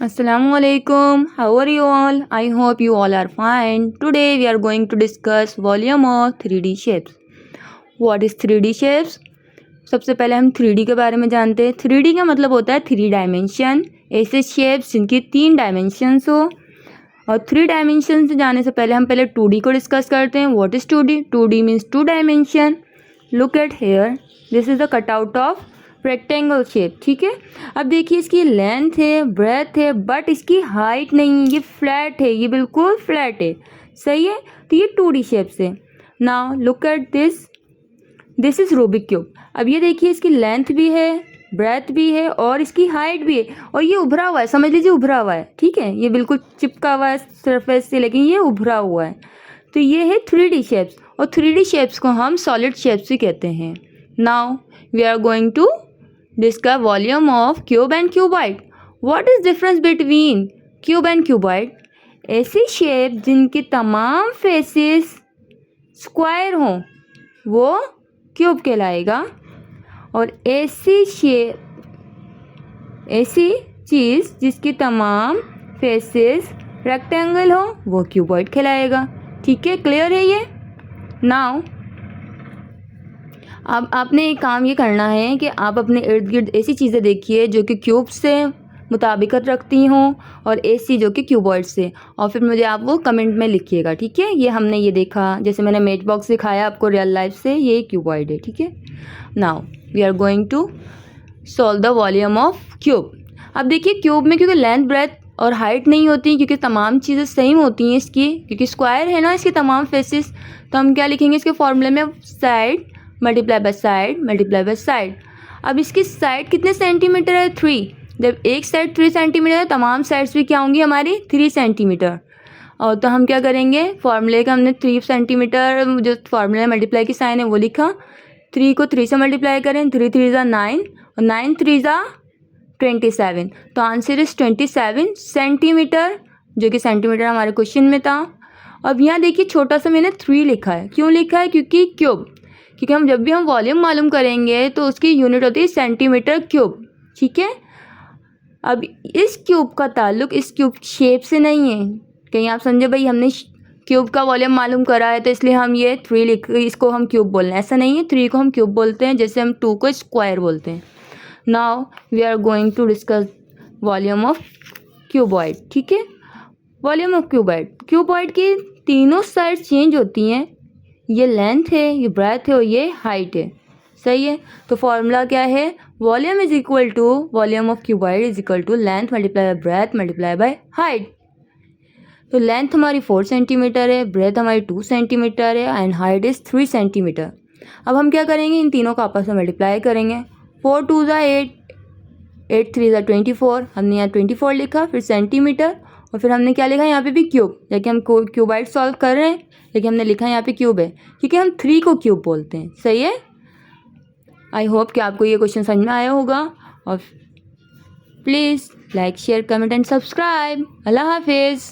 Assalamualaikum. How are you all? I hope you all are fine. Today we are going to discuss volume of 3D shapes. What is 3D shapes? सबसे पहले हम 3D के बारे में जानते हैं. 3D का मतलब होता है 3 डायमेंशन, ऐसे शेप्स जिनकी 3 डायमेंशंस हो. और 3 डायमेंशन से जाने से पहले हम पहले 2D को डिस्कस करते हैं. What is 2D? 2D means 2 dimension. Look at here, this is the cutout of rectangle shape. ठीक है, अब देखिए इसकी लेंथ है, ब्रेथ है, बट इसकी हाइट नहीं. ये फ्लैट है, ये बिल्कुल फ्लैट है. सही है, तो ये 2D शेप्स है. Now look at this is Rubik cube. अब ये देखिए इसकी लेंथ भी है, ब्रेथ भी है और इसकी हाइट भी है. और ये उभरा हुआ है, समझ लीजिए उभरा हुआ है. ठीक है, ये बिल्कुल चिपका हुआ है सरफेस से, लेकिन ये उभरा हुआ है. तो ये है 3D शेप्स. और 3D शेप्स को हम सॉलिड शेप्स भी कहते हैं. Now we are going to discuss volume of cube and cuboid. What is difference between cube and cuboid? ऐसी शेप जिनके तमाम फेसेस स्क्वायर हों वो क्यूब कहलाएगा. और ऐसी चीज़ जिसकी तमाम फेसेस रेक्टेंगल हो वो क्यूबॉइड कहलाएगा. ठीक है, क्लियर है ये? नाउ अब आपने एक काम ये करना है कि आप अपने इर्द गिर्द ऐसी चीज़ें देखिए जो कि क्यूब से मुताबिकत रखती हों और ऐसी जो कि क्यूबॉइड से, और फिर मुझे आप वो कमेंट में लिखिएगा. ठीक है, ये हमने ये देखा, जैसे मैंने मैच बॉक्स दिखाया आपको रियल लाइफ से, ये क्यूबॉइड है. ठीक है, now we are going to solve the volume of cube. अब देखिए क्यूब में क्योंकि लेंथ, ब्रेथ और हाइट नहीं होती, क्योंकि तमाम चीज़ें सेम होती हैं इसकी, क्योंकि स्क्वायर है ना इसके तमाम फेसेस, तो हम क्या लिखेंगे इसके फॉर्मूले में? Side multiply by side multiply by side. अब इसकी साइड कितने सेंटीमीटर है? 3. जब एक साइड 3 सेंटीमीटर है, तमाम साइड्स भी क्या होंगी हमारी? 3 सेंटीमीटर. और तो हम क्या करेंगे, फॉर्मूले का हमने 3 सेंटीमीटर जो फॉर्मूले मल्टीप्लाई की साइन है वो लिखा. 3 को 3 से मल्टीप्लाई करें, 3 3 ज़ा 9 और 9 3 ज़ा 27. तो आंसर इज 27 सेंटीमीटर, जो कि सेंटीमीटर हमारे क्वेश्चन में था. अब यहाँ देखिए छोटा सा मैंने 3 लिखा है. क्यों लिखा है? क्योंकि हम जब भी हम वॉल्यूम मालूम करेंगे तो उसकी यूनिट होती है सेंटीमीटर क्यूब. ठीक है, अब इस क्यूब का ताल्लुक इस क्यूब शेप से नहीं है. कहीं आप समझे भाई हमने क्यूब का वॉल्यूम मालूम करा है तो इसलिए हम ये 3 इसको हम क्यूब बोल रहे हैं, ऐसा नहीं है. 3 को हम क्यूब बोलते हैं जैसे हम 2 को स्क्वायर बोलते हैं. Now we are going to discuss volume of cuboid. ठीक है, वॉल्यूम ऑफ क्यूबॉइड की तीनों साइड चेंज होती हैं. ये लेंथ है, ये ब्रेथ है और ये हाइट है. सही है, तो फॉर्मूला क्या है? Volume is equal to volume of cuboid is equal to length multiply by breadth multiply by height. तो लेंथ हमारी 4 सेंटीमीटर है, ब्रेथ हमारी 2 सेंटीमीटर है एंड हाइट इज़ 3 सेंटीमीटर. अब हम क्या करेंगे, इन तीनों का आपस में मल्टीप्लाई करेंगे. 4 2 ज़ा 8, 8 3 ज़ा 24. हमने यहाँ 24 लिखा, फिर सेंटीमीटर, और फिर हमने क्या लिखा यहाँ पे भी क्यूब. जबकि हम क्यूबाइड सॉल्व कर रहे हैं, लेकिन हमने लिखा यहाँ पे क्यूब है क्योंकि हम 3 को क्यूब बोलते हैं. सही है, आई होप कि आपको ये क्वेश्चन समझ में आया होगा. और please like, share, comment and subscribe. अल्लाह हाफिज़.